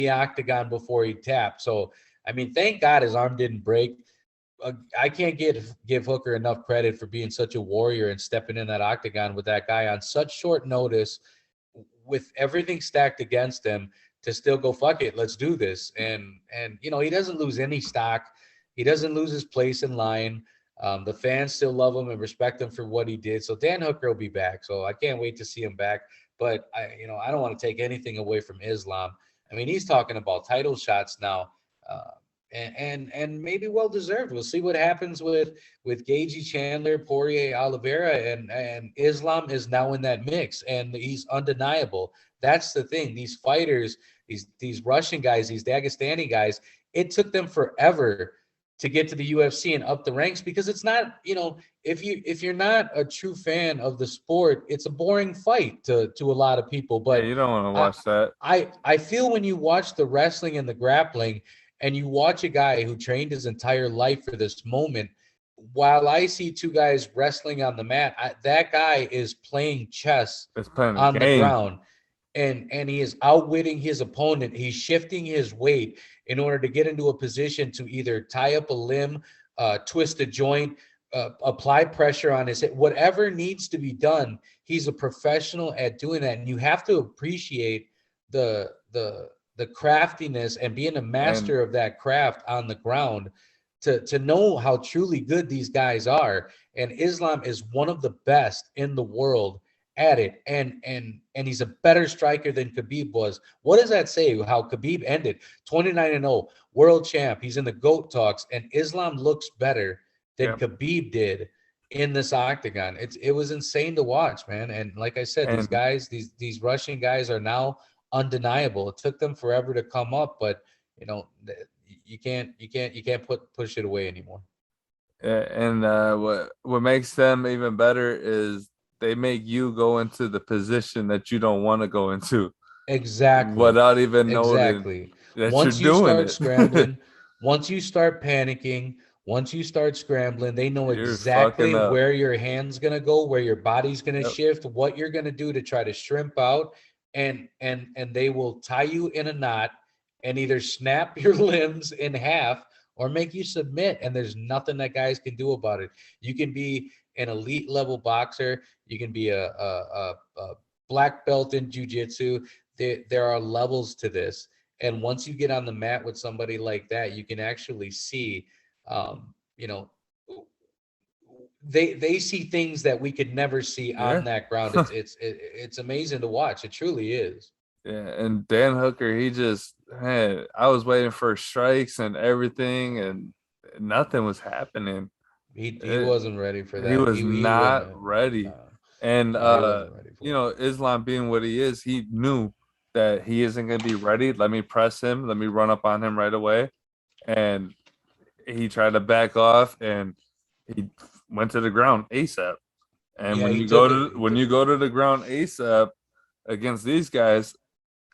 the octagon before he tapped. So, I mean, thank God his arm didn't break. I can't give Hooker enough credit for being such a warrior and stepping in that octagon with that guy on such short notice, with everything stacked against him, to still go, fuck it, let's do this. And he doesn't lose any stock. He doesn't lose his place in line. The fans still love him and respect him for what he did. So Dan Hooker will be back. So I can't wait to see him back. But I don't want to take anything away from Islam. I mean, he's talking about title shots now. And maybe well deserved. We'll see what happens with Gagey, Chandler, Poirier, Oliveira, and Islam is now in that mix, and he's undeniable. That's the thing. These fighters, these Russian guys, these Dagestani guys, it took them forever to get to the UFC and up the ranks, because it's not, if you're not a true fan of the sport, it's a boring fight to a lot of people. But you don't want to watch that. I feel when you watch the wrestling and the grappling, and you watch a guy who trained his entire life for this moment, while I see two guys wrestling on the mat, that guy is playing chess on the ground, and he is outwitting his opponent. He's shifting his weight in order to get into a position to either tie up a limb, twist a joint, apply pressure on his head, whatever needs to be done. He's a professional at doing that, and you have to appreciate the craftiness and being a master of that craft on the ground to know how truly good these guys are. And Islam is one of the best in the world at it. And he's a better striker than Khabib was. What does that say? How Khabib ended 29-0, world champ. He's in the GOAT talks, and Islam looks better than Khabib did in this octagon. It was insane to watch, man. And like I said, these guys, these Russian guys are now undeniable. It took them forever to come up, but you can't push it away anymore. And what makes them even better is they make you go into the position that you don't want to go into. Exactly. Without even knowing that once you're doing start it. Scrambling, once you start panicking, once you start scrambling, they know exactly where your hand's gonna go, where your body's gonna shift, what you're gonna do to try to shrimp out. And they will tie you in a knot and either snap your limbs in half or make you submit. And there's nothing that guys can do about it. You can be an elite level boxer. You can be a black belt in jiu-jitsu. There are levels to this. And once you get on the mat with somebody like that, you can actually see, they see things that we could never see on that ground. It's amazing to watch. It truly is. Yeah, and Dan Hooker, I was waiting for strikes and everything, and nothing was happening. He wasn't ready for that. He was not ready. No. And Islam being what he is, he knew that he isn't going to be ready. Let me press him. Let me run up on him right away. And he tried to back off, and he went to the ground ASAP. And when you go to the ground ASAP against these guys,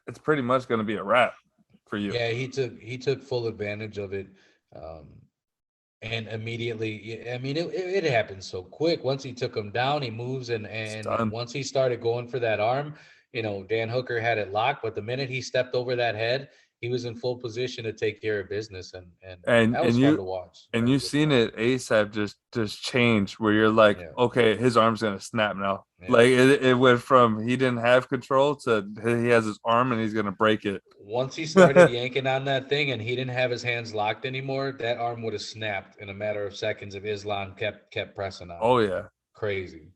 it's pretty much going to be a wrap for you. Yeah, he took full advantage of it, and immediately. I mean, it happened so quick. Once he took him down, he moves, and once he started going for that arm, Dan Hooker had it locked. But the minute he stepped over that head, he was in full position to take care of business, and that was fun to watch. And you've seen it ASAP just change, where you're like, okay, his arm's gonna snap now. Yeah. Like it went from he didn't have control to he has his arm and he's gonna break it. Once he started yanking on that thing and he didn't have his hands locked anymore, that arm would have snapped in a matter of seconds if Islam kept pressing on. Oh yeah, crazy.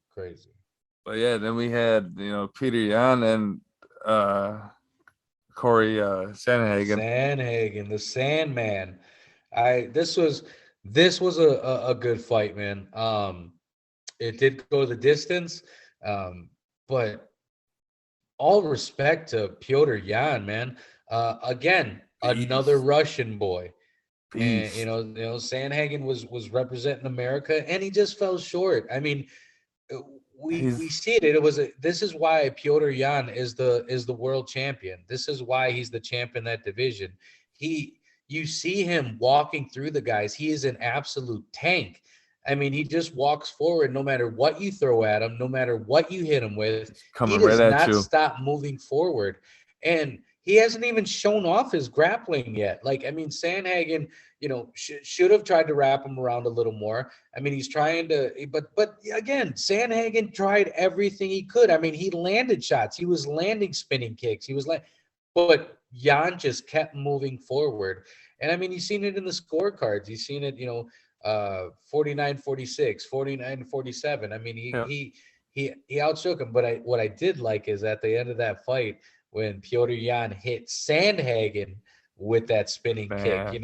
But yeah, then we had Petr Yan and Corey Sandhagen, the Sandman. This was a good fight, man. It did go the distance, but all respect to Petr Yan, man. Again, another Russian boy. Peace. And Sandhagen was representing America, and he just fell short. I mean, we see it. This is why Petr Yan is the world champion. This is why he's the champ in that division. You see him walking through the guys. He is an absolute tank. I mean, he just walks forward no matter what you throw at him, no matter what you hit him with. He does not stop moving forward. And he hasn't even shown off his grappling yet. Like, I mean, Sandhagen, should have tried to wrap him around a little more. I mean, he's trying to, but again, Sandhagen tried everything he could. I mean, he landed shots. He was landing spinning kicks. But Jan just kept moving forward. And I mean, you've seen it in the scorecards. You've seen it, 49-46, 49-47. I mean, he outshook him. But what I did like is at the end of that fight, when Piotr Jan hit Sandhagen with that spinning kick,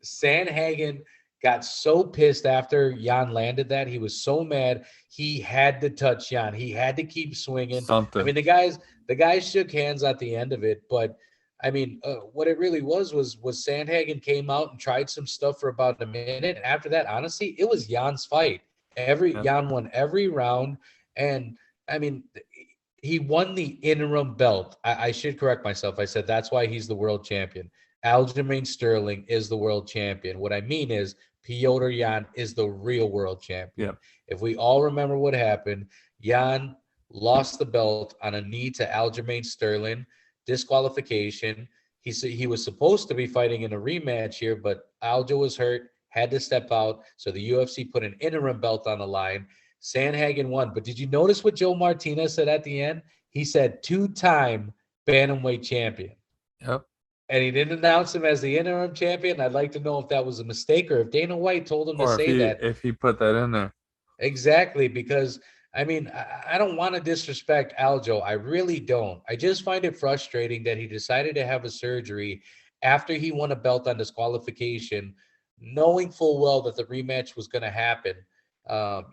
Sandhagen got so pissed after Jan landed that. He was so mad. He had to touch Jan. He had to keep swinging. Something. I mean, the guys shook hands at the end of it, but I mean, what it really was Sandhagen came out and tried some stuff for about a minute. After that, honestly, it was Jan's fight. Jan won every round, and I mean, he won the interim belt. I should correct myself. I said that's why he's the world champion. Aljamain Sterling is the world champion. What I mean is Piotr Jan is the real world champion. Yep. If we all remember what happened, Jan lost the belt on a knee to Aljamain Sterling, disqualification. He was supposed to be fighting in a rematch here, but Aljo was hurt, had to step out. So the UFC put an interim belt on the line. Sandhagen won. But did you notice what Joe Martinez said at the end? He said 2-time bantamweight champion. Yep. And he didn't announce him as the interim champion. I'd like to know if that was a mistake or if Dana White told him to say that. If he put that in there. Exactly, because I mean, I don't want to disrespect Aljo. I really don't. I just find it frustrating that he decided to have a surgery after he won a belt on disqualification, knowing full well that the rematch was going to happen.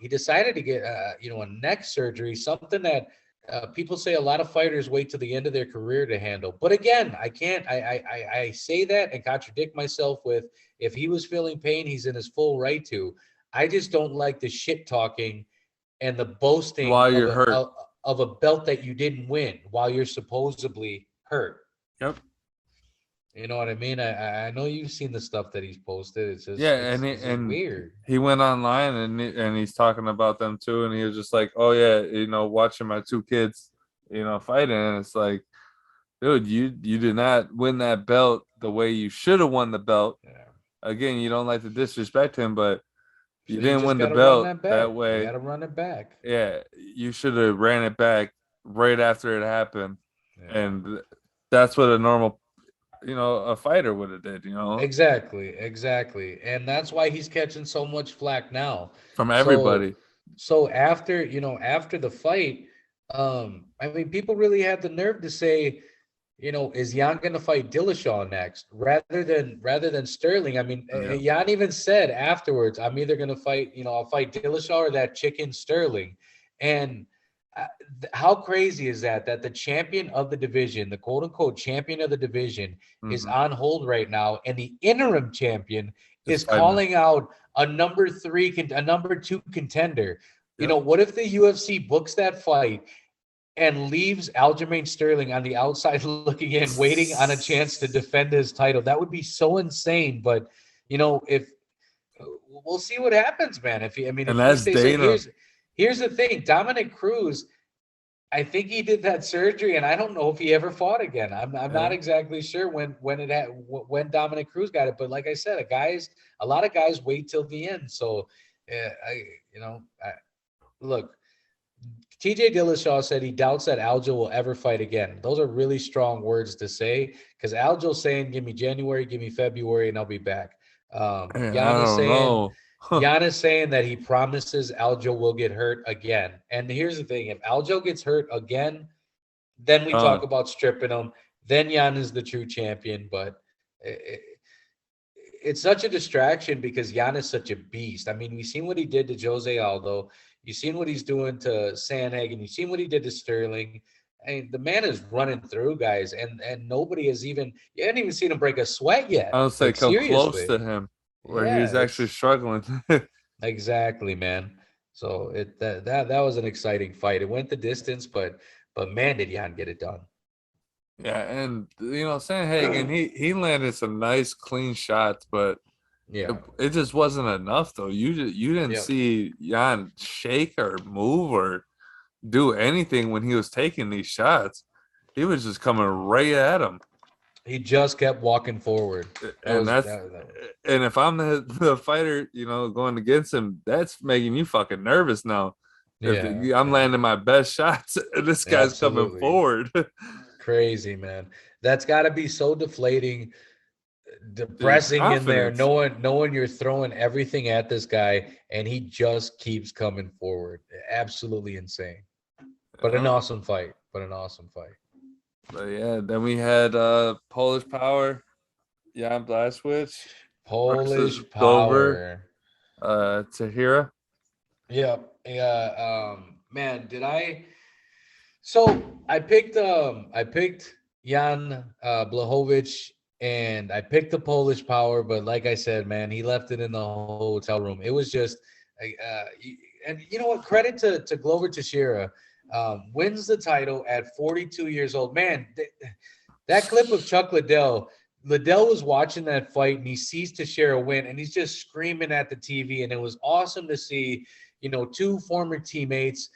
He decided to get, a neck surgery, something that people say a lot of fighters wait till the end of their career to handle. But again, I can't. I say that and contradict myself with, if he was feeling pain, he's in his full right to. I just don't like the shit talking and the boasting while you're hurt of a belt that you didn't win while you're supposedly hurt. Yep. You know what I mean? I know you've seen the stuff that he's posted. It's just it's weird. He went online and he's talking about them too, and he was just like, "Oh yeah, watching my two kids, fighting." And it's like, dude, you did not win that belt the way you should have won the belt. Yeah. Again, you don't like to disrespect him, but you So didn't win the belt that way. You got to run it back. Yeah, you should have ran it back right after it happened, and that's what a normal, a fighter would have did. Exactly, and that's why he's catching so much flack now from everybody. So after the fight, I mean, people really had the nerve to say, is Jan going to fight Dillashaw next rather than Sterling? I mean, Jan even said afterwards, I'm either going to fight, I'll fight Dillashaw or that chicken Sterling. And how crazy is that the champion of the division, the quote unquote champion of the division, is on hold right now. And the interim champion is calling out a number 2 contender. What if the UFC books that fight and leaves Aljamain Sterling on the outside looking in, waiting on a chance to defend his title? That would be so insane. But, if we'll see what happens, man. That's Dana. Here's the thing. Dominic Cruz, I think he did that surgery, and I don't know if he ever fought again. I'm not exactly sure when Dominic Cruz got it. But like I said, a lot of guys wait till the end. So, look, TJ Dillashaw said he doubts that Aljo will ever fight again. Those are really strong words to say, because Aljo's saying, give me January, give me February, and I'll be back. Jan is saying that he promises Aljo will get hurt again. And here's the thing. If Aljo gets hurt again, then we talk about stripping him. Then Jan is the true champion. But it's such a distraction because Jan is such a beast. I mean, we've seen what he did to Jose Aldo. You've seen what he's doing to Sandhagen. You've seen what he did to Sterling. I mean, the man is running through guys, and nobody has you haven't even seen him break a sweat yet. I would say come close to him where he's actually struggling. Exactly, man. So that was an exciting fight. It went the distance, but man, did Jan get it done. Yeah, and Sandhagen, he landed some nice clean shots, but it just wasn't enough though. You didn't see Jan shake or move or do anything when he was taking these shots. He was just coming right at him. He just kept walking forward. And if I'm the fighter, going against him, that's making you fucking nervous now. I'm landing my best shots and this guy's coming forward. Crazy, man. That's got to be so deflating, depressing in there, knowing you're throwing everything at this guy and he just keeps coming forward. Absolutely insane. But an awesome fight. But yeah, then we had Polish Power, Jan Blachowicz. Polish Power. Tahira. Yeah. Man, did I? So I picked Jan Blachowicz and I picked the Polish Power, but like I said, man, he left it in the hotel room. It was just, and you know what? Credit to Glover Teixeira. Wins the title at 42 years old. Man, that clip of Chuck Liddell was watching that fight and he sees Teixeira win and he's just screaming at the TV. And it was awesome to see, two former teammates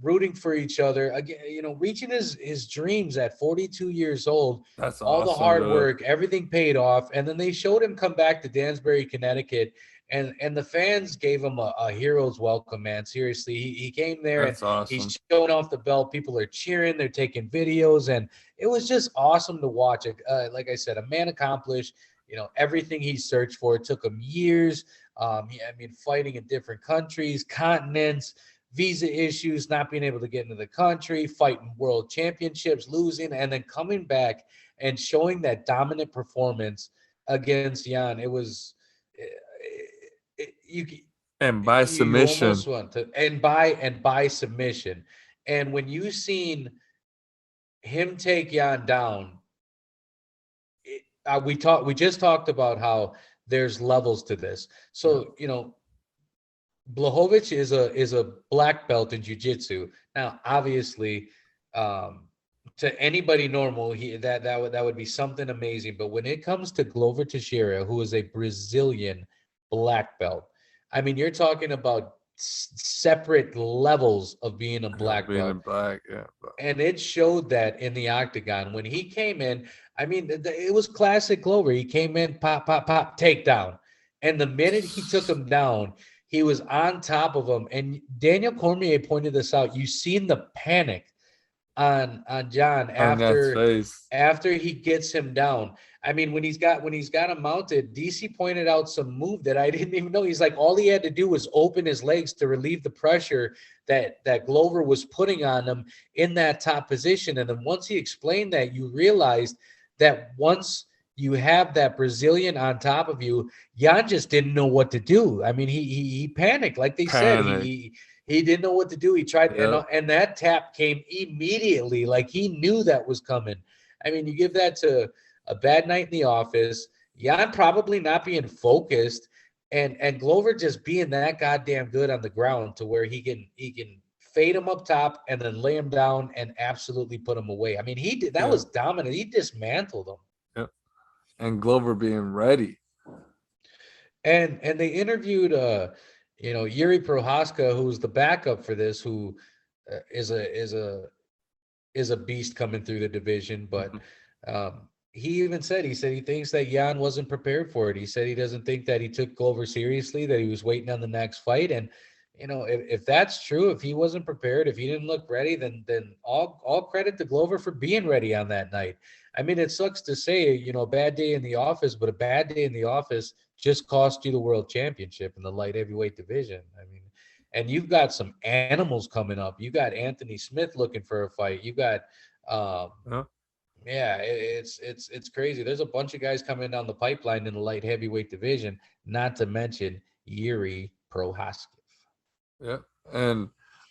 rooting for each other again, reaching his dreams at 42 years old. That's all the hard work, everything paid off. And then they showed him come back to Dansbury, Connecticut. And the fans gave him a hero's welcome, man. Seriously, he came there. That's awesome. He's showing off the belt. People are cheering. They're taking videos. And it was just awesome to watch. Like I said, a man accomplished, everything he searched for. It took him years. Fighting in different countries, continents, visa issues, not being able to get into the country, fighting world championships, losing, and then coming back and showing that dominant performance against Jan. It was... by submission. By submission. And when you seen him take Jan down, we just talked about how there's levels to this. So, Blachowicz is a black belt in jiu-jitsu. Now, obviously, to anybody normal, that would be something amazing. But when it comes to Glover Teixeira, who is a Brazilian black belt, you're talking about separate levels of being a black belt. And it showed that in the octagon when he came in. It was classic Glover. He came in, pop, pop, pop, takedown. And the minute he took him down, he was on top of him. And Daniel Cormier pointed this out. You seen the panic on Jan after he gets him down. When he's got him mounted, DC pointed out some move that I didn't even know. He's like, all he had to do was open his legs to relieve the pressure that Glover was putting on him in that top position. And then once he explained that, you realized that once you have that Brazilian on top of you, Jan just didn't know what to do. He panicked, like they said. He didn't know what to do. He tried, and that tap came immediately. Like he knew that was coming. You give that to a bad night in the office, Jan probably not being focused, and Glover just being that goddamn good on the ground to where he can fade him up top and then lay him down and absolutely put him away. He did that. Was dominant. He dismantled him. Yep. And Glover being ready. And they interviewed Yuri Prohaska, who's the backup for this, who is a beast coming through the division, but he even said he thinks that Jan wasn't prepared for it. He said he doesn't think that he took Glover seriously, that he was waiting on the next fight. And if that's true, if he wasn't prepared, if he didn't look ready, then all credit to Glover for being ready on that night. It sucks to say, a bad day in the office, but a bad day in the office just cost you the world championship in the light heavyweight division. And you've got some animals coming up. You got Anthony Smith looking for a fight. You got, it's crazy. There's a bunch of guys coming down the pipeline in the light heavyweight division, not to mention Yuri Prohaska. Yeah, and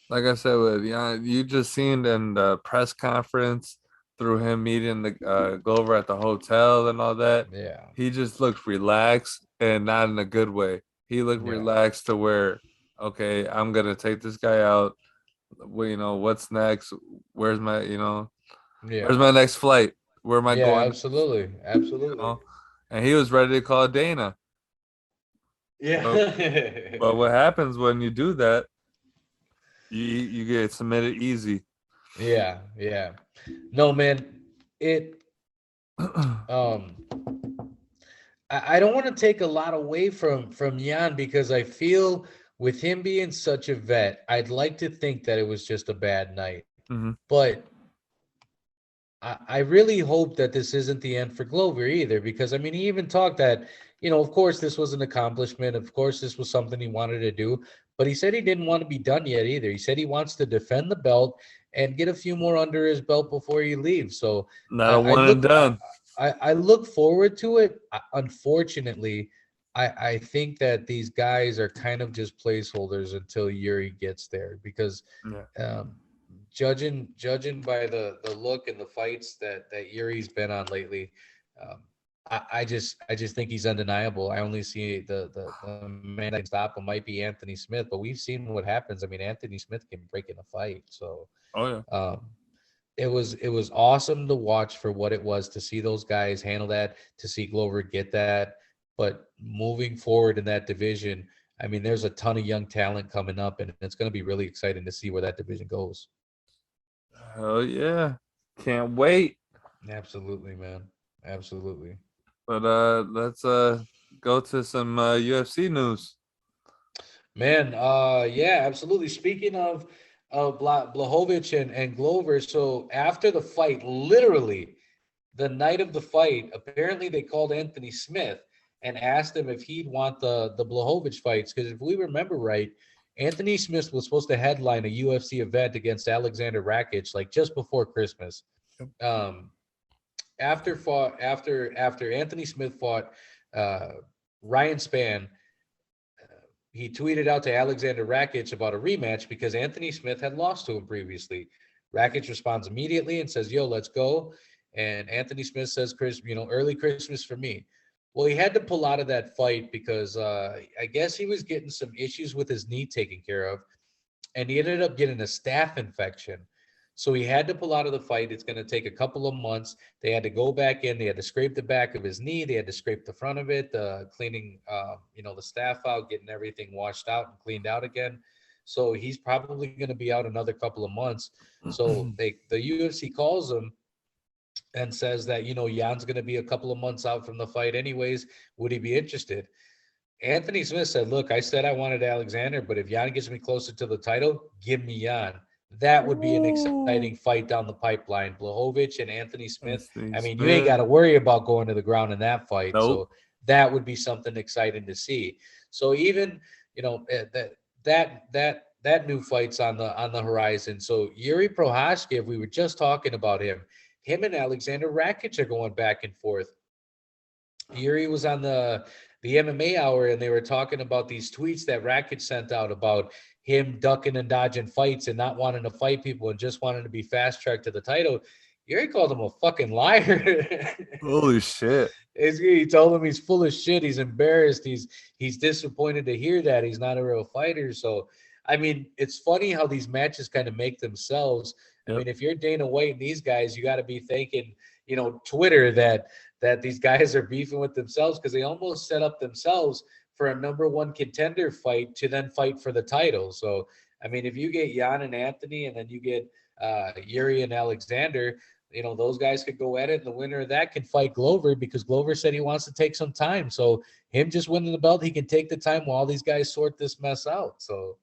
like I said, you just seen in the press conference through him meeting the Glover at the hotel and all that. Yeah, he just looked relaxed and not in a good way. He looked relaxed to where, okay, I'm gonna take this guy out. Well, what's next? Where's my, where's my next flight? Where am I going? Absolutely. And he was ready to call Dana. Yeah. But what happens when you do that? You get submitted easy. Yeah. No, man. Um, I don't want to take a lot away from Jan because I feel with him being such a vet, I'd like to think that it was just a bad night. Mm-hmm. But I really hope that this isn't the end for Glover either, because I mean, he even talked that, of course, this was an accomplishment. Of course, this was something he wanted to do, but he said he didn't want to be done yet either. He said he wants to defend the belt and get a few more under his belt before he leaves. So Not I, a I one and look, done. I look forward to it. Unfortunately, I think that these guys are kind of just placeholders until Yuri gets there because Yeah. judging by the look and the fights that Yuri's been on lately, um, I just think he's undeniable. I only see the man that can stop him might be Anthony Smith, but we've seen what happens. I mean, Anthony Smith can break in a fight, so Oh yeah. it was awesome to watch for what it was to see those guys handle that, to see Glover get that. But moving forward in that division, I mean, there's a ton of young talent coming up, and it's going to be really exciting to see where that division goes. Oh yeah. Can't wait. Absolutely, man. Absolutely. But let's go to some UFC news. Man, yeah, absolutely. Speaking of Blachowicz and Glover, so after the fight, literally the night of the fight, apparently they called Anthony Smith and asked him if he'd want the Blachowicz fights. Because if we remember right, Anthony Smith was supposed to headline a UFC event against Alexander Rakic like just before Christmas. Um, after Anthony Smith fought uh, Ryan Spann, he tweeted out to Alexander Rakic about a rematch because Anthony Smith had lost to him previously. Rakic responds immediately and says, "Yo, let's go." And Anthony Smith says, "Chris, early Christmas for me." Well, he had to pull out of that fight because I guess he was getting some issues with his knee taken care of, and he ended up getting a staph infection. So he had to pull out of the fight. It's going to take a couple of months. They had to go back in. They had to scrape the back of his knee. They had to scrape the front of it, cleaning, the staph out, getting everything washed out and cleaned out again. So he's probably going to be out another couple of months. So the UFC calls him and says that, Jan's going to be a couple of months out from the fight anyways. Would he be interested? Anthony Smith said, "Look, I said I wanted Alexander, but if Jan gets me closer to the title, give me Jan." That would be an exciting fight down the pipeline. Blachowicz and Anthony Smith. Anthony I mean, you ain't Smith. got to worry about going to the ground in that fight. Nope. So that would be something exciting to see. So even that new fight's on the horizon. So Yuri Prohashka, if we were just talking about him and Alexander Rakic are going back and forth. Yuri was on the MMA Hour, and they were talking about these tweets that Rakic sent out about him ducking and dodging fights and not wanting to fight people and just wanting to be fast tracked to the title. Yuri called him a fucking liar. Holy shit. He told him he's full of shit. He's embarrassed. He's disappointed to hear that he's not a real fighter. So, I mean, it's funny how these matches kind of make themselves. Yep. I mean, if you're Dana White and these guys, you got to be thanking, Twitter that these guys are beefing with themselves because they almost set up themselves for a number one contender fight to then fight for the title. So, I mean, if you get Jan and Anthony and then you get Yuri and Alexander, those guys could go at it. And the winner of that can fight Glover because Glover said he wants to take some time. So him just winning the belt, he can take the time while these guys sort this mess out. So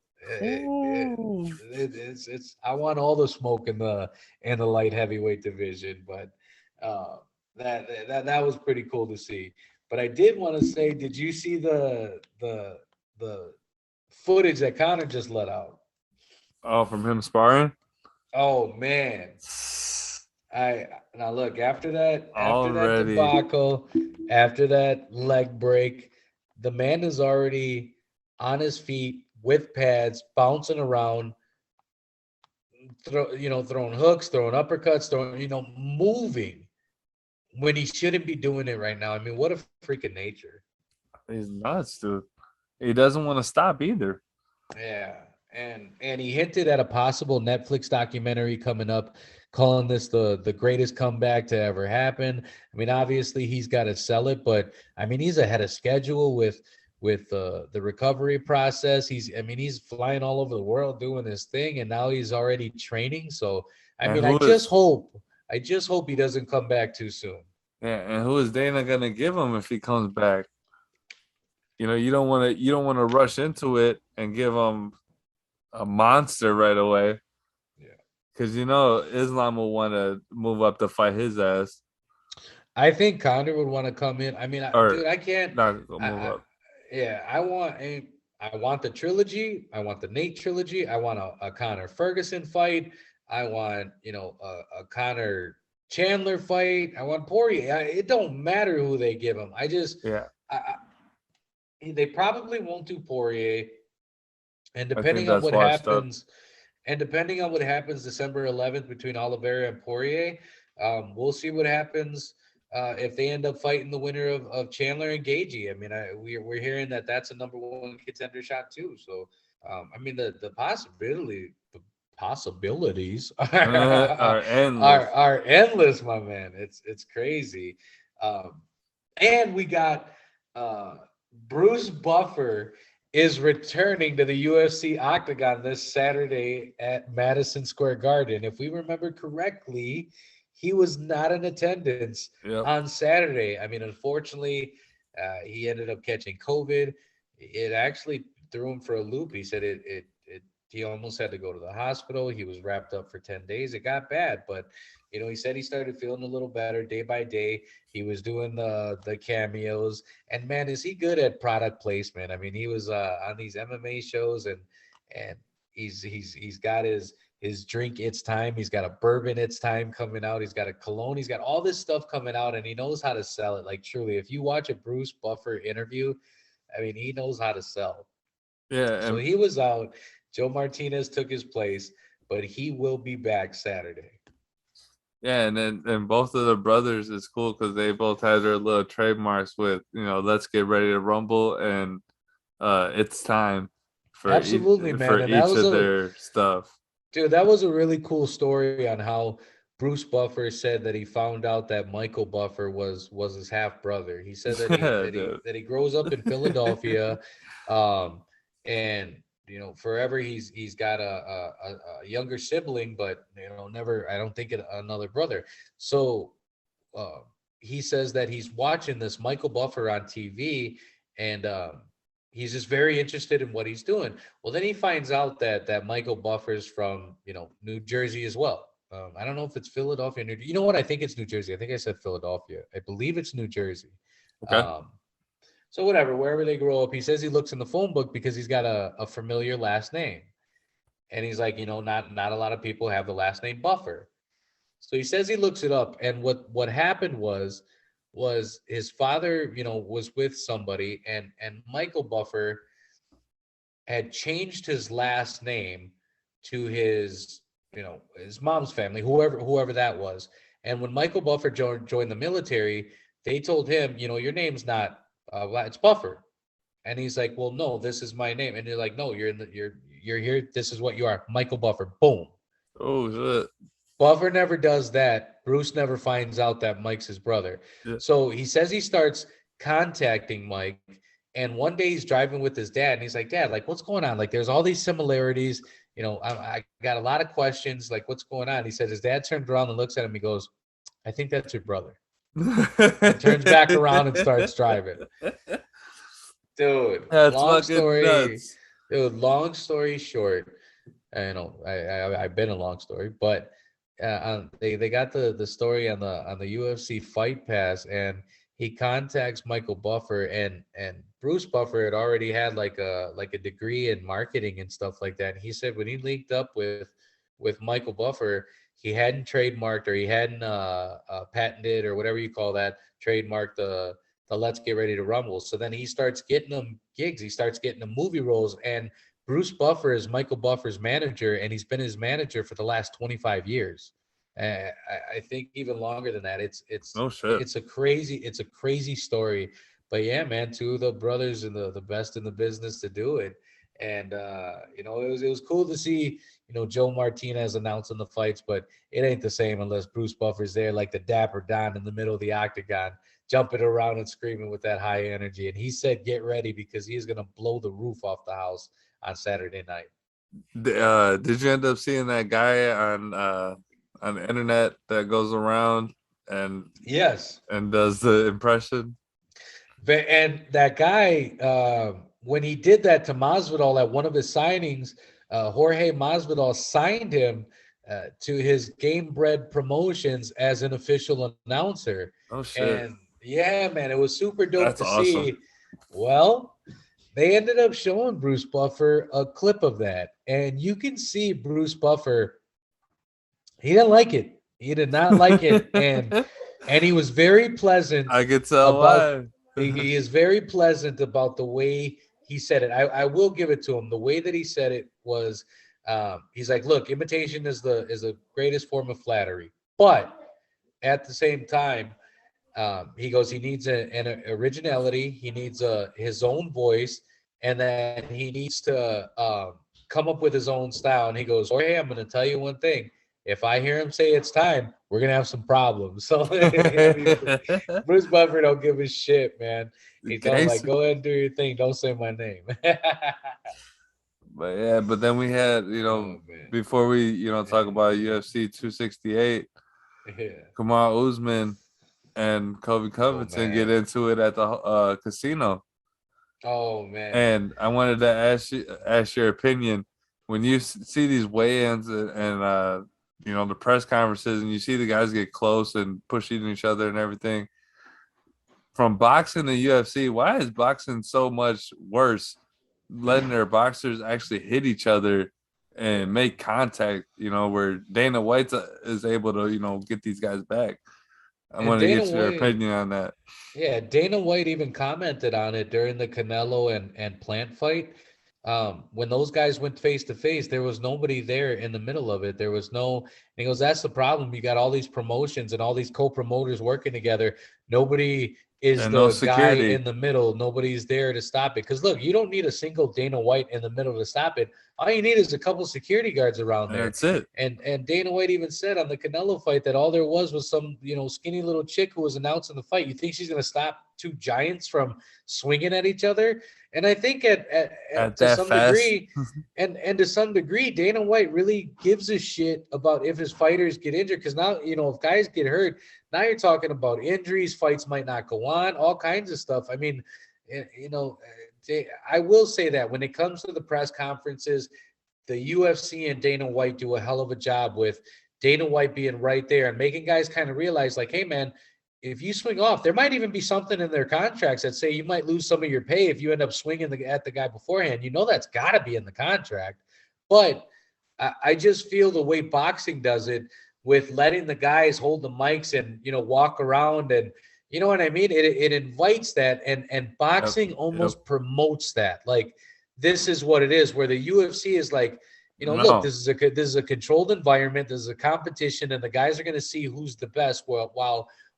it's I want all the smoke in the light heavyweight division, but that was pretty cool to see. But I did want to say, did you see the footage that Connor just let out? Oh, from him sparring? Oh man. Now look, after that Already. debacle, after that leg break, the man is already on his feet with pads, bouncing around, throwing hooks, throwing uppercuts, moving when he shouldn't be doing it right now. I mean, what a freaking nature. He's nuts, dude. He doesn't want to stop either. Yeah. And he hinted at a possible Netflix documentary coming up, calling this the greatest comeback to ever happen. I mean, obviously he's got to sell it, but I mean, he's ahead of schedule with the recovery process. He's flying all over the world doing this thing, and now he's already training. So I just hope he doesn't come back too soon. Yeah, and who is Dana gonna give him if he comes back? You don't want to rush into it and give him a monster right away Yeah. because Islam will want to move up to fight his ass I think Condor would want to come in. I mean, or dude, I can't. not move I up. yeah, I want the trilogy. I want the Nate trilogy. I want a Connor Ferguson fight. I want a Connor Chandler fight. I want Poirier. It don't matter who they give him. Yeah, They probably won't do Poirier, and I think depending on that's what washed up. happens, December 11th between Oliveira and Poirier, we'll see what happens if they end up fighting the winner of Chandler and Gagey. I mean, we're hearing that that's a number one contender shot too. So, I mean, the possibilities Are endless. are endless, my man. It's crazy. Um, and we got uh, Bruce Buffer is returning to the UFC Octagon this Saturday at Madison Square Garden. If we remember correctly, he was not in attendance Yep. on Saturday. I mean, unfortunately, he ended up catching COVID. It actually threw him for a loop. He said he almost had to go to the hospital. He was wrapped up for 10 days. It got bad, but he said he started feeling a little better day by day. He was doing the cameos, and man, is he good at product placement? I mean, he was on these MMA shows, and he's got his drink It's Time. He's got a bourbon It's Time coming out. He's got a cologne. He's got all this stuff coming out, and he knows how to sell it. Like truly, if you watch a Bruce Buffer interview, I mean, he knows how to sell. Yeah, So and he was out. Joe Martinez took his place, but he will be back Saturday. yeah, and then both of the brothers is cool because they both had their little trademarks with let's get ready to rumble and it's time Absolutely, man. for And that each was of a their stuff. dude, that was a really cool story on how Bruce Buffer said that he found out that Michael Buffer was his half brother. He said that he Yeah, that he dude. that he grows up in Philadelphia, um, and forever he's got a younger sibling, but never, I don't think, another brother. So uh, he says that he's watching this Michael Buffer on TV, and he's just very interested in what he's doing. Well, then he finds out that Michael Buffer's from New Jersey as well. I don't know if it's Philadelphia, You know what? I think it's New Jersey. I think I said Philadelphia. I believe it's New Jersey. Okay. Um, so whatever, wherever they grow up, he says he looks in the phone book because he's got a familiar last name, and he's like, not a lot of people have the last name Buffer. So he says he looks it up, and what happened was his father, was with somebody, and Michael Buffer had changed his last name to his mom's family, whoever that was. And when Michael Buffer joined the military, they told him, your name's not it's Buffer. And he's like, well, no, this is my name. And they're like, no, you're here. This is what you are, Michael Buffer. Boom. Oh shit. Buffer never does that. Bruce never finds out that Mike's his brother. Yeah. So he says he starts contacting Mike. And one day he's driving with his dad, and he's like, Dad, like, what's going on? Like, there's all these similarities. I got a lot of questions. Like, what's going on? He said his dad turns around and looks at him. He goes, I think that's your brother. And turns back around and starts driving. Dude, That's long fucking story. nuts. Dude, long story short, I've been a long story, but they got the story on the UFC Fight Pass, and he contacts Michael Buffer, and Bruce Buffer had already had like a degree in marketing and stuff like that. And he said when he linked up with Michael Buffer, he hadn't trademarked, or he hadn't patented, or whatever you call that, trademarked the Let's Get Ready to Rumble. So then he starts getting them gigs. He starts getting them movie roles, and Bruce Buffer is Michael Buffer's manager, and he's been his manager for the last 25 years. I think even longer than that. No shit. It's a crazy story. But yeah, man, two of the brothers and the best in the business to do it. And it was cool to see Joe Martinez announcing the fights, but it ain't the same unless Bruce Buffer's there, like the Dapper Don in the middle of the octagon, jumping around and screaming with that high energy. And he said, "Get ready because he's gonna blow the roof off the house on Saturday night." Did you end up seeing that guy on the internet that goes around and yes, and does the impression. and that guy, when he did that to Masvidal at one of his signings, Jorge Masvidal signed him to his Game Bread Promotions as an official announcer. Oh shit, And yeah, man, it was super dope that's to awesome. see. Well, they ended up showing Bruce Buffer a clip of that, and you can see Bruce Buffer. He didn't like it. He did not like it, and he was very pleasant I could tell about. why. He is very pleasant about the way he said it. I will give it to him. The way that he said it was, he's like, "Look, imitation is the greatest form of flattery, but at the same time, he goes, he needs an originality. He needs his own voice, and then he needs to come up with his own style." And he goes, "Jorge, I'm going to tell you one thing. If I hear him say it's time, we're gonna have some problems." So I mean, Bruce Buffer don't give a shit, man. He told him like, Gangster. "Go ahead and do your thing. Don't say my name." But yeah, but then we had, Oh man. before we, talk about UFC 268, Yeah. Kamaru Usman and Kobe Covington get man. into it at the casino. Oh man. And I wanted to ask your opinion when you see these weigh-ins and the press conferences, and you see the guys get close and pushing each other and everything. From boxing to UFC, why is boxing so much worse? Letting their boxers actually hit each other and make contact, where Dana White is able to, get these guys back. I And want to Dana get your White, opinion on that. yeah, Dana White even commented on it during the Canelo and Plant fight. When those guys went face to face, there was nobody there in the middle of it. There was no, and he goes, "That's the problem. You got all these promotions and all these co-promoters working together. Nobody is And no the guy security. in the middle. Nobody's there to stop it. Because look, you don't need a single Dana White in the middle to stop it. All you need is a couple security guards around And there." that's it. And Dana White even said on the Canelo fight that all there was some, skinny little chick who was announcing the fight. You think she's going to stop two giants from swinging at each other? And I think at At to that some fast. degree, and to some degree, Dana White really gives a shit about if his fighters get injured. Because now, if guys get hurt, now you're talking about injuries, fights might not go on, all kinds of stuff. I mean, I will say that when it comes to the press conferences, the UFC and Dana White do a hell of a job with Dana White being right there and making guys kind of realize, like, hey, man, if you swing off, there might even be something in their contracts that say you might lose some of your pay if you end up swinging at the guy beforehand. That's got to be in the contract. But I just feel the way boxing does it with letting the guys hold the mics and, walk around and, you know what I mean? It invites that, and boxing almost promotes that. Like, this is what it is, where the UFC is like, look, this is a controlled environment. This is a competition, and the guys are going to see who's the best.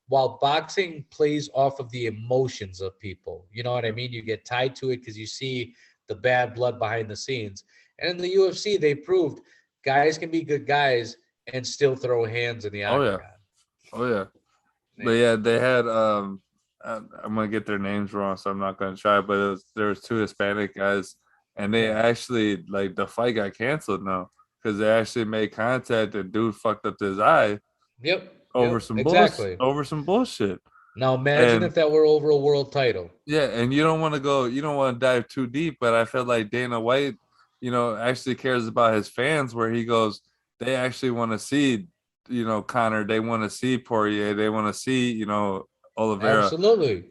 While boxing plays off of the emotions of people, you know what I mean? You get tied to it because you see the bad blood behind the scenes. And in the UFC, they proved guys can be good guys and still throw hands in the octagon. Oh yeah. But yeah, they had I'm gonna get their names wrong, so I'm not gonna try. But there was two Hispanic guys, and they actually, like, the fight got canceled now because they actually made contact and dude fucked up his eye. Yep. Over some exactly. bullshit. Now imagine if that were over a world title. Yeah, and you don't want to dive too deep, but I felt like Dana White, actually cares about his fans, where he goes, they actually want to see, Conor, they want to see Poirier, they want to see, Oliveira. Absolutely.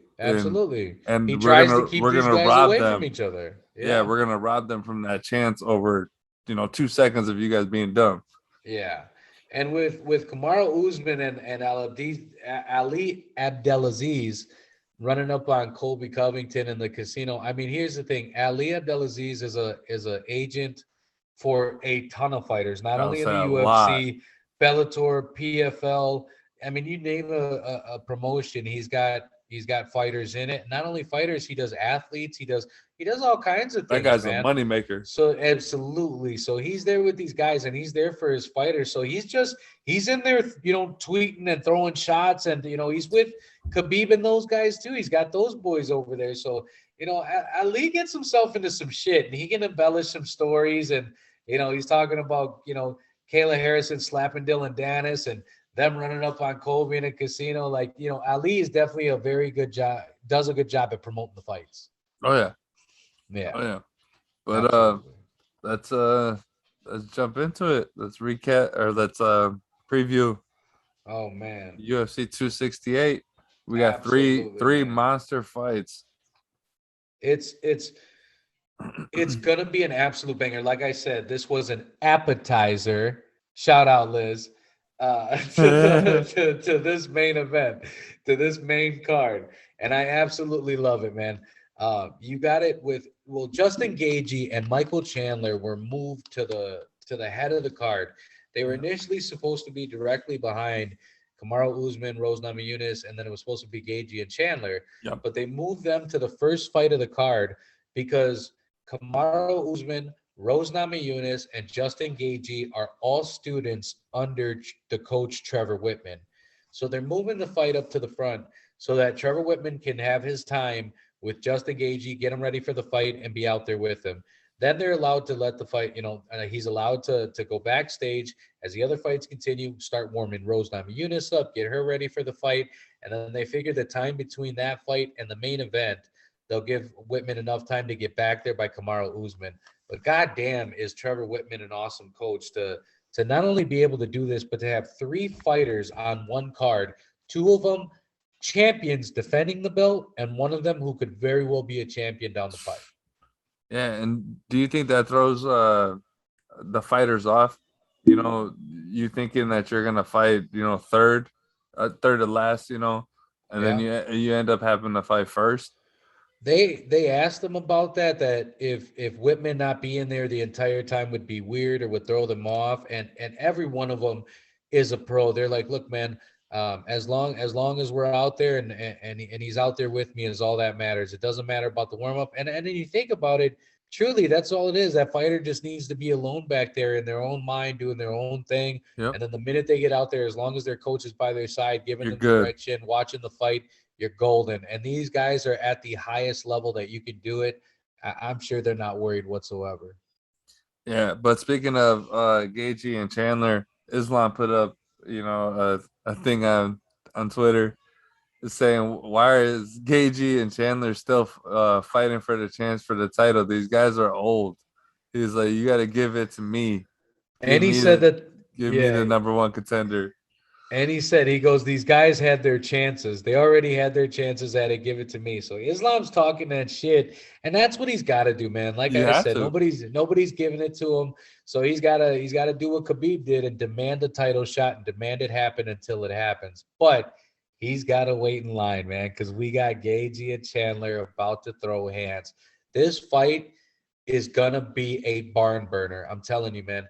And he tries to keep these guys away from each other. Yeah, we're gonna rob them from that chance over, 2 seconds of you guys being dumb. Yeah. And with Kamaru Usman and Ali Abdelaziz running up on Colby Covington in the casino. I mean, here's the thing: Ali Abdelaziz is a agent for a ton of fighters, not only in the UFC, Bellator, PFL. I mean, you name a promotion, he's got fighters in it. Not only fighters, he does athletes. He does all kinds of things. That guy's man. a moneymaker. So absolutely. So he's there with these guys, and he's there for his fighters. So he's in there, tweeting and throwing shots, and he's with Khabib and those guys too. He's got those boys over there. So Ali gets himself into some shit, and he can embellish some stories. And he's talking about Kayla Harrison slapping Dylan Dennis, and them running up on Colby in a casino. Like, Ali is definitely a very good job, does a good job at promoting the fights. Oh yeah. Yeah. Oh yeah. But let's jump into it. Let's recap, or let's preview. Oh man. UFC 268. We got three monster fights. It's gonna be an absolute banger. Like I said, this was an appetizer. Shout out, Liz. To this main event, to this main card. And I absolutely love it, man. You got it with Justin Gaethje and Michael Chandler were moved to the head of the card. They were initially supposed to be directly behind Kamaru Usman, Rose Namajunas, and then it was supposed to be Gaethje and Chandler. Yep. But they moved them to the first fight of the card because Kamaru Usman, Rose Namajunas, and Justin Gaethje are all students under the coach Trevor Whitman. So they're moving the fight up to the front so that Trevor Whitman can have his time with Justin Gaethje, get him ready for the fight, and be out there with him. Then they're allowed to let the fight, he's allowed to go backstage as the other fights continue, start warming Rose Namajunas up, get her ready for the fight. And then they figure the time between that fight and the main event, they'll give Whitman enough time to get back there by Kamaru Usman. But goddamn, is Trevor Whitman an awesome coach to not only be able to do this, but to have three fighters on one card, two of them champions defending the belt, and one of them who could very well be a champion down the pipe. Yeah, and do you think that throws the fighters off? You thinking that you're gonna fight, third to last, and then you end up having to fight first. They asked them about that if Whitman not being there the entire time would be weird or would throw them off, and every one of them is a pro. They're like, look, man, as long as we're out there and he's out there with me is all that matters. It doesn't matter about the warm up. And then you think about it, truly, that's all it is. That fighter just needs to be alone back there in their own mind, doing their own thing. Yep. And then the minute they get out there, as long as their coach is by their side, giving them direction, watching the fight, you're golden. And these guys are at the highest level that you can do it. I'm sure they're not worried whatsoever. Yeah, but speaking of Gaethje and Chandler, Islam put up, a thing on Twitter saying, why is Gaethje and Chandler still fighting for the chance for the title? These guys are old. He's like, you got to give it to me. And he said give me the number one contender. And he said, these guys had their chances. They already had their chances at it. Give it to me. So Islam's talking that shit. And that's what he's got to do, man. Like I said, nobody's giving it to him. So he's got to do what Khabib did and demand a title shot and demand it happen until it happens. But he's got to wait in line, man, because we got Gaethje and Chandler about to throw hands. This fight is going to be a barn burner. I'm telling you, man.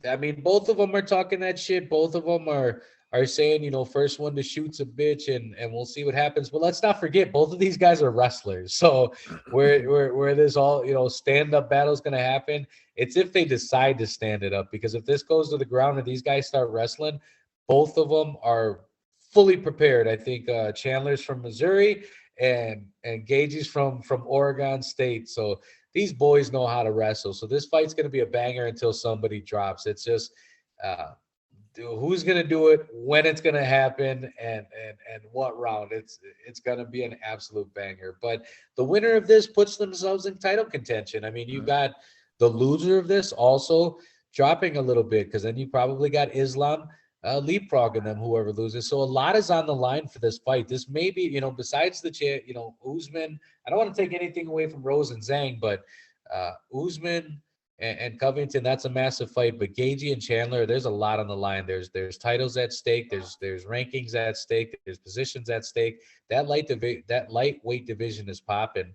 I mean, both of them are talking that shit. Both of them are saying, first one to shoot's a bitch, and we'll see what happens. But let's not forget, both of these guys are wrestlers. So where this all, stand-up battle is going to happen, it's if they decide to stand it up. Because if this goes to the ground and these guys start wrestling, both of them are fully prepared. I think Chandler's from Missouri and Gaethje's from Oregon State. So these boys know how to wrestle. So this fight's going to be a banger until somebody drops. It's just who's going to do it, when it's going to happen, and what round. It's going to be an absolute banger. But the winner of this puts themselves in title contention. I mean, you got the loser of this also dropping a little bit, because then you probably got Islam leapfrogging them, whoever loses. So a lot is on the line for this fight. This may be, besides the, Usman, I don't want to take anything away from Rose and Zhang, but Usman and Covington, that's a massive fight. But Gaethje and Chandler, there's a lot on the line. There's titles at stake. There's rankings at stake. There's positions at stake. That lightweight division is popping.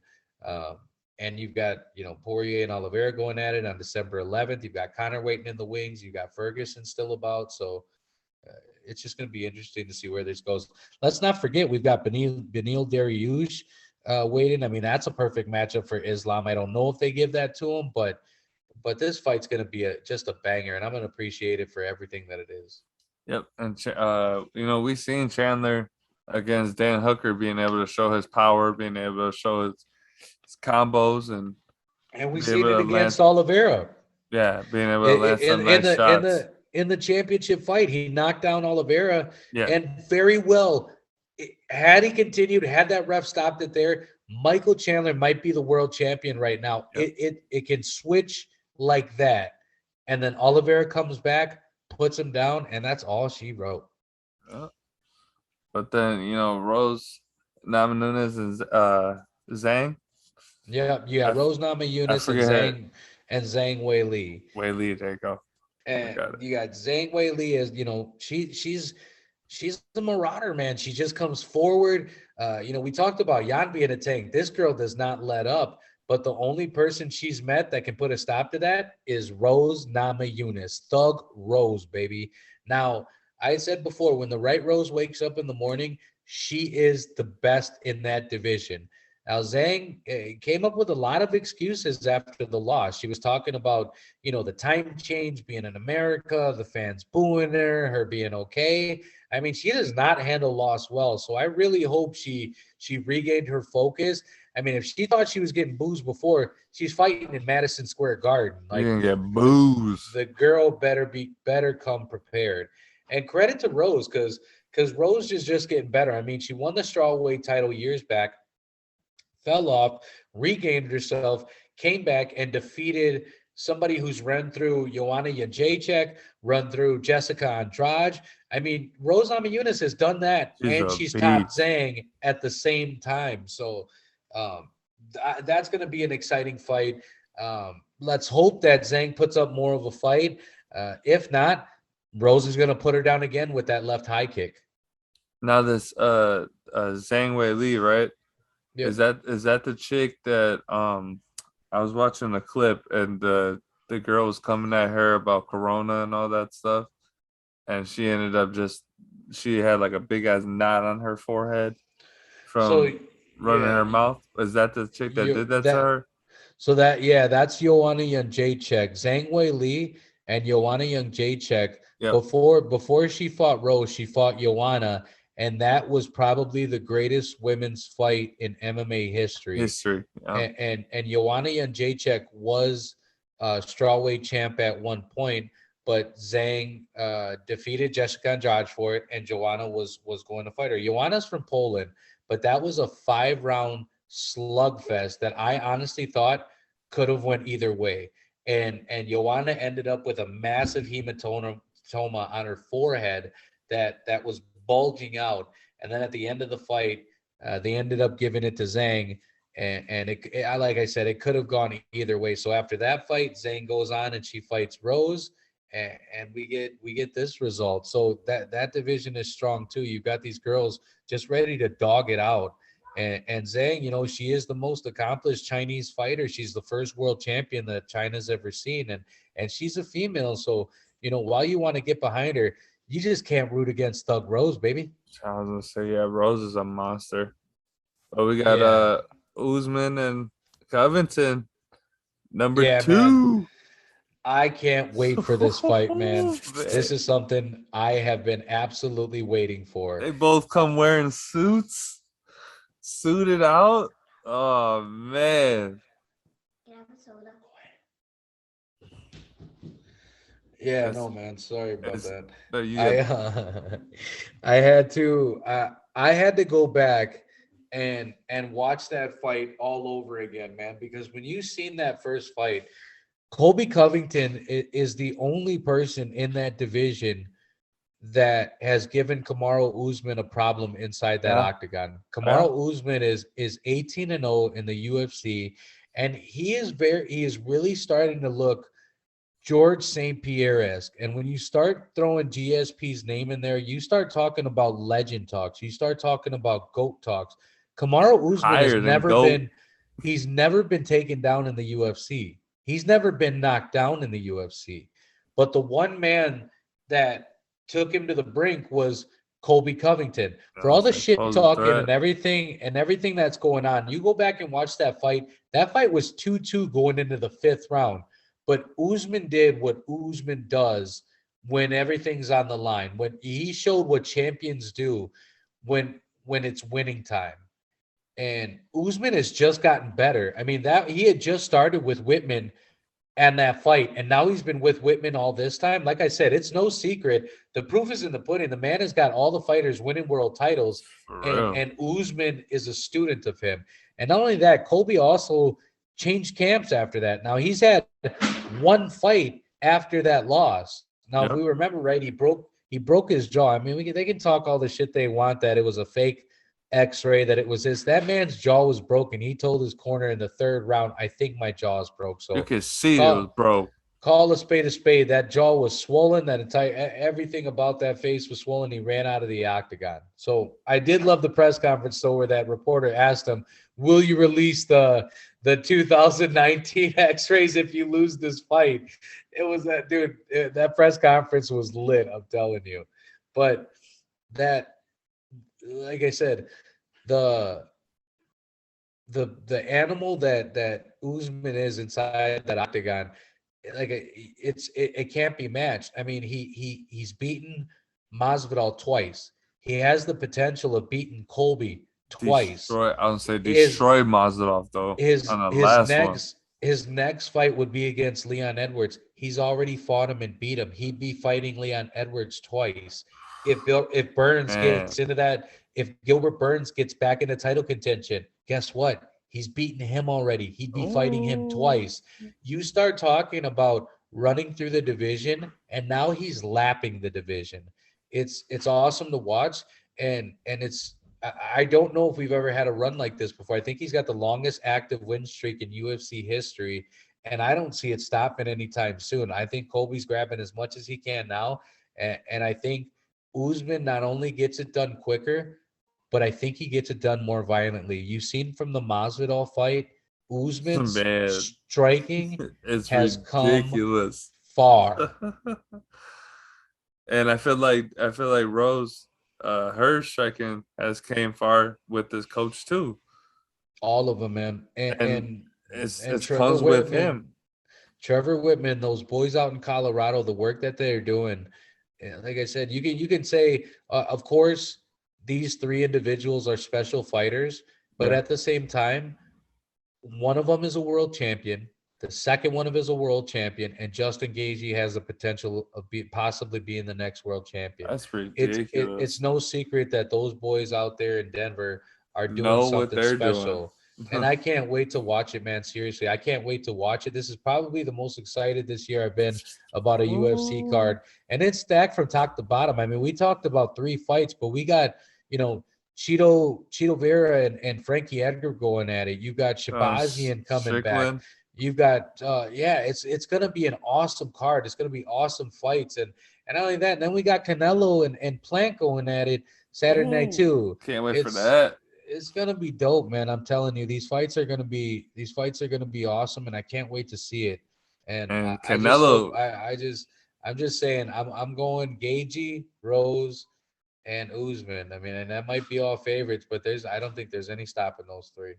And you've got, Poirier and Oliveira going at it on December 11th. You've got Conor waiting in the wings. You got Ferguson still about. So it's just going to be interesting to see where this goes. Let's not forget, we've got Beneil Dariush waiting. I mean, that's a perfect matchup for Islam. I don't know if they give that to him, but this fight's going to be just a banger, and I'm going to appreciate it for everything that it is. Yep, and we've seen Chandler against Dan Hooker being able to show his power, being able to show his combos, and we've seen it against Oliveira. Yeah, being able to land some nice shots. in the championship fight. He knocked down Oliveira, Yeah. and very well, had he continued, had that ref stopped it there, Michael Chandler might be the world champion right now. Yep. It can switch like that, and then Oliveira comes back, puts him down, and that's all she wrote. But then, you know, Rose Namajunas and Zhang. Yeah, Rose Namajunas and Zhang Weili. Weili, there you go. And you got Zhang Weili as, you know, she's the marauder, man. She just comes forward. You know, we talked about Yan being a tank. This girl does not let up. But the only person she's met that can put a stop to that is Rose Namajunas. Thug Rose, baby. Now, I said before, when the right Rose wakes up in the morning, she is the best in that division. Now, Zhang came up with a lot of excuses after the loss. She was talking about, you know, the time change, being in America, the fans booing her being okay. I mean, she does not handle loss well. So I really hope she regained her focus. I mean, if she thought she was getting boozed before, she's fighting in Madison Square Garden. Like, you can get boozed. The girl better come prepared. And credit to Rose, because Rose is just getting better. I mean, she won the strawweight title years back, fell off, regained herself, came back and defeated somebody who's run through Joanna Jędrzejczyk, run through Jessica Andrade. I mean, Rose Namajunas has done that, and she's topped Zhang at the same time. So that's going to be an exciting fight. Let's hope that Zhang puts up more of a fight. If not, Rose is going to put her down again with that left high kick. Now this Zhang Weili, right? Yep. Is that the chick that I was watching a clip and the girl was coming at her about Corona and all that stuff, and she ended up she had like a big ass knot on her forehead from running her mouth. Is that the chick that did that to her? So that's Joanna Jędrzejczyk. Zhang Weili and Joanna Jędrzejczyk. Yep. Before she fought Rose, she fought Joanna, and that was probably the greatest women's fight in MMA history. Yeah. And Joanna Jędrzejczyk was strawweight champ at one point, but Zhang defeated Jessica Andrade for it, and Joanna was going to fight her. Joanna's from Poland, but that was a 5-round slugfest that I honestly thought could have went either way. And Joanna ended up with a massive hematoma on her forehead that was bulging out. And then at the end of the fight, they ended up giving it to Zhang. And it, like I said, it could have gone either way. So after that fight, Zhang goes on and she fights Rose, and we get this result. So that division is strong too. You've got these girls just ready to dog it out. And Zhang, you know, she is the most accomplished Chinese fighter. She's the first world champion that China's ever seen. And she's a female. So, you know, while you want to get behind her, you just can't root against Thug Rose, baby. I was going to say, yeah, Rose is a monster. But we got Usman and Covington, number 2. Man. I can't wait for this fight, man. This is something I have been absolutely waiting for. They both come wearing suits. Suited out. Oh man. Yeah, no, man. Sorry about that. No, I had to go back and watch that fight all over again, man. Because when you seen that first fight, Colby Covington is the only person in that division that has given Kamaru Usman a problem inside that octagon. Kamaru Usman is 18-0 in the UFC, and he is really starting to look George St. Pierre-esque. And when you start throwing GSP's name in there, you start talking about legend talks. You start talking about GOAT talks. Kamaru Usman he's never been taken down in the UFC. He's never been knocked down in the UFC. But the one man that took him to the brink was Colby Covington. For all the shit talking and everything that's going on, you go back and watch that fight. That fight was 2-2 going into the 5th round. But Usman did what Usman does when everything's on the line. When he showed what champions do when it's winning time. And Usman has just gotten better. I mean, that he had just started with Whitman and that fight. And now he's been with Whitman all this time. Like I said, it's no secret. The proof is in the pudding. The man has got all the fighters winning world titles, For and real. Usman is a student of him. And not only that, Colby also changed camps after that. Now he's had one fight after that loss. Now, if Yep. we remember right, he broke his jaw. I mean, they can talk all the shit they want that it was a fake X-ray, that it was this. That man's jaw was broken. He told his corner in the third round, "I think my jaw is broke." You So could see it was call, broke. call a spade a spade. That jaw was swollen. That entire everything about that face was swollen. He ran out of the octagon. So I did love the press conference though, where that reporter asked him, "Will you release the 2019 X-rays if you lose this fight?" It was that dude. That press conference was lit. I'm telling you. But that, like I said, the animal that Usman is inside that octagon, like it can't be matched. I mean, he's beaten Masvidal twice. He has the potential of beating Colby twice. Destroy. I would say His destroy Mazarov though his on the his last one. next fight would be against Leon Edwards. He's already fought him and beat him. He'd be fighting Leon Edwards twice. If Burns Man. gets into that, if Gilbert Burns gets back into title contention, guess what? He's beaten him already. He'd be fighting him twice. You start talking about running through the division, and now he's lapping the division. It's awesome to watch, and I don't know if we've ever had a run like this before. I think he's got the longest active win streak in UFC history, and I don't see it stopping anytime soon. I think Colby's grabbing as much as he can now, and I think Usman not only gets it done quicker, but I think he gets it done more violently. You've seen from the Masvidal fight, Usman's Man, striking it's has ridiculous. come far. And I feel like Rose, her striking has came far with this coach too. All of them, man. And it Trevor comes with Whitman, him. Trevor Whitman, those boys out in Colorado, the work that they're doing. Like I said, you can say, of course, these three individuals are special fighters, but Yeah. at the same time, one of them is a world champion. The second one of is a world champion, and Justin Gaethje has the potential of possibly being the next world champion. That's ridiculous. It's no secret that those boys out there in Denver are doing Know what something they're special. doing. And I can't wait to watch it, man. Seriously, I can't wait to watch it. This is probably the most excited this year I've been about a UFC card, and it's stacked from top to bottom. I mean, we talked about 3 fights, but we got, Chito Vera and Frankie Edgar going at it. You got Shabazian coming Strickland. back. You've got it's gonna be an awesome card. It's gonna be awesome fights, and not only that, then we got Canelo and Plant going at it Saturday night too. Can't wait for that. It's gonna be dope, man. I'm telling you, these fights are gonna be awesome, and I can't wait to see it. And Canelo, I'm just saying, I'm going Gaethje, Rose, and Usman. I mean, and that might be all favorites, but I don't think there's any stopping those 3.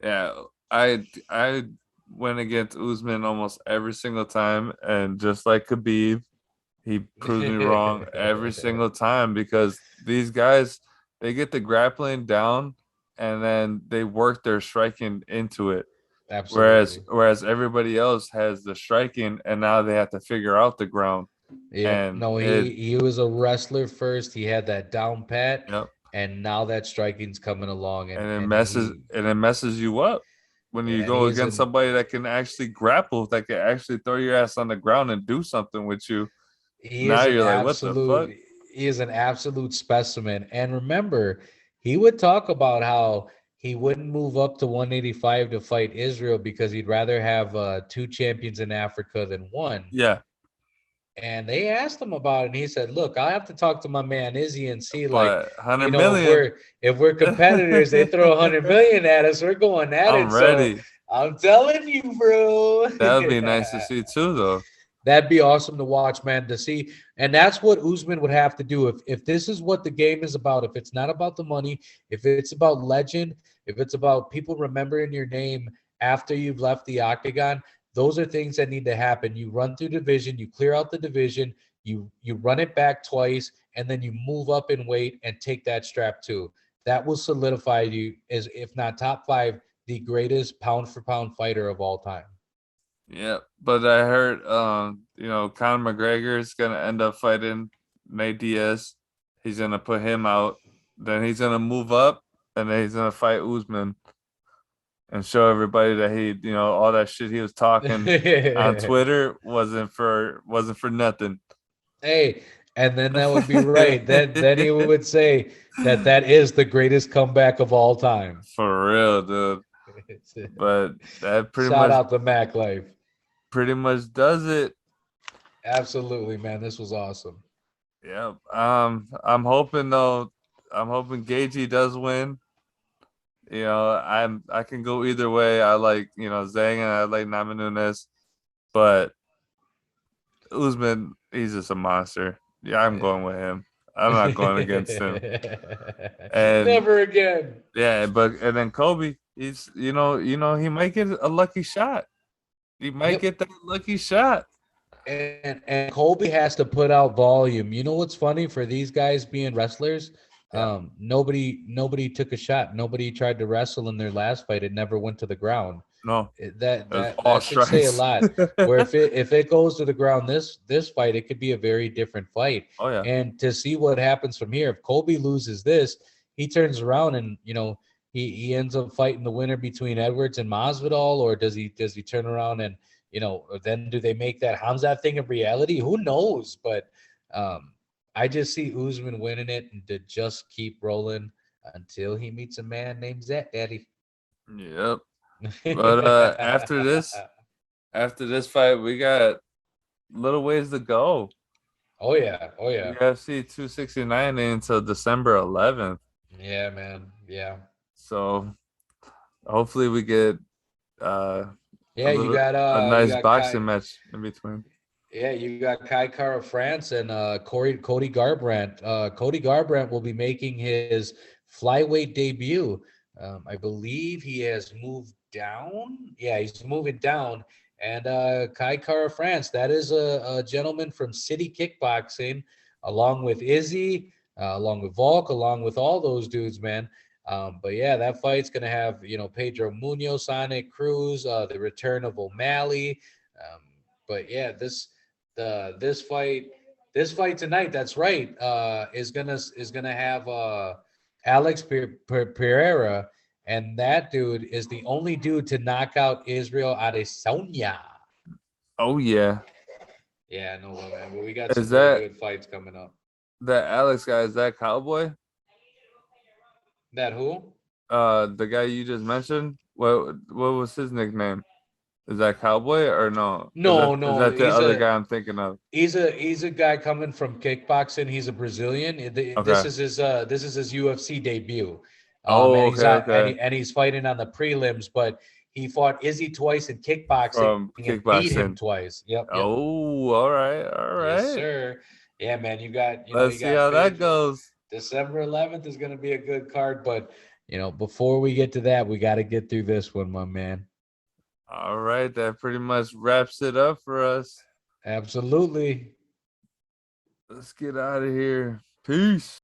Yeah, I went against Usman almost every single time, and just like Khabib, he proves me wrong every single time, because these guys, they get the grappling down and then they work their striking into it. Absolutely. Whereas everybody else has the striking, and now they have to figure out the ground. Yeah, And no, he was a wrestler first. He had that down pat, Yep. and now that striking's coming along, And it messes you up when you go against somebody that can actually grapple, that can actually throw your ass on the ground and do something with you. Now you're like, what the fuck? He is an absolute specimen. And remember, he would talk about how he wouldn't move up to 185 to fight Israel because he'd rather have 2 champions in Africa than 1. Yeah. And they asked him about it, and he said, "Look, I'll have to talk to my man Izzy and see, But 100 million. if we're competitors, they throw 100 million at us. We're going at it. I'm ready. So I'm telling you, bro. That would be nice to see too, though. That'd be awesome to watch, man, to see. And that's what Usman would have to do. If this is what the game is about, if it's not about the money, if it's about legend, if it's about people remembering your name after you've left the octagon, those are things that need to happen. You run through division, you clear out the division, you run it back twice, and then you move up in weight and take that strap too. That will solidify you as, if not top 5, the greatest pound for pound fighter of all time. Yeah, but I heard, Conor McGregor is gonna end up fighting Nate Diaz. He's gonna put him out. Then he's gonna move up, and then he's gonna fight Usman and show everybody that all that shit he was talking on Twitter wasn't for nothing. Hey, and then that would be right. Then he would say that that is the greatest comeback of all time. For real, dude. But that Shout out to Mac Life. pretty much does it. Absolutely, man. This was awesome. Yep. I'm hoping though. I'm hoping Gaethje does win. I can go either way. I like Zhang and I like Namajunas, but Usman, he's just a monster. Yeah, I'm going with him. I'm not going against him. And never again. Yeah, and then Kobe, he's he might get a lucky shot. He might get that lucky shot. And Colby has to put out volume. You know what's funny for these guys being wrestlers? Yeah. Nobody took a shot. Nobody tried to wrestle in their last fight. It never went to the ground. No, that should say a lot. Where if it goes to the ground, this fight, it could be a very different fight. Oh yeah. And to see what happens from here, if Colby loses this, he turns around and he ends up fighting the winner between Edwards and Masvidal, or does he turn around and then do they make that Hamzat thing a reality? Who knows? But I just see Usman winning it and to just keep rolling until he meets a man named Zach Daddy. Yep. But after this fight, we got little ways to go. Oh yeah. UFC 269 until December 11th. Yeah, man. Yeah. So hopefully we get you got a nice boxing match in between. Yeah, you got Kai Kara France and Cody Garbrandt. Cody Garbrandt will be making his flyweight debut. I believe he has moved down. Yeah, he's moving down. And Kai Kara France, that is a gentleman from City Kickboxing, along with Izzy, along with Volk, along with all those dudes, man. But yeah, that fight's gonna have Pedro Munoz on it, Cruz, the return of O'Malley. But yeah, this fight tonight, that's right, is gonna have Alex Pereira, and that dude is the only dude to knock out Israel Adesanya. Oh yeah. Yeah, no man. But we got some really good fights coming up. That Alex guy, is that Cowboy? That who? The guy you just mentioned. What was his nickname? Is that Cowboy or no? No. Is that the other guy I'm thinking of? He's a guy coming from kickboxing. He's a Brazilian. This is his UFC debut. And he's fighting on the prelims, but he fought Izzy twice in kickboxing and beat him twice. Yep. Oh, all right. Yes, sir. Yeah, man. You got. Let's see how that goes. December 11th is going to be a good card, but before we get to that, we got to get through this one, my man. All right, that pretty much wraps it up for us. Absolutely. Let's get out of here. Peace.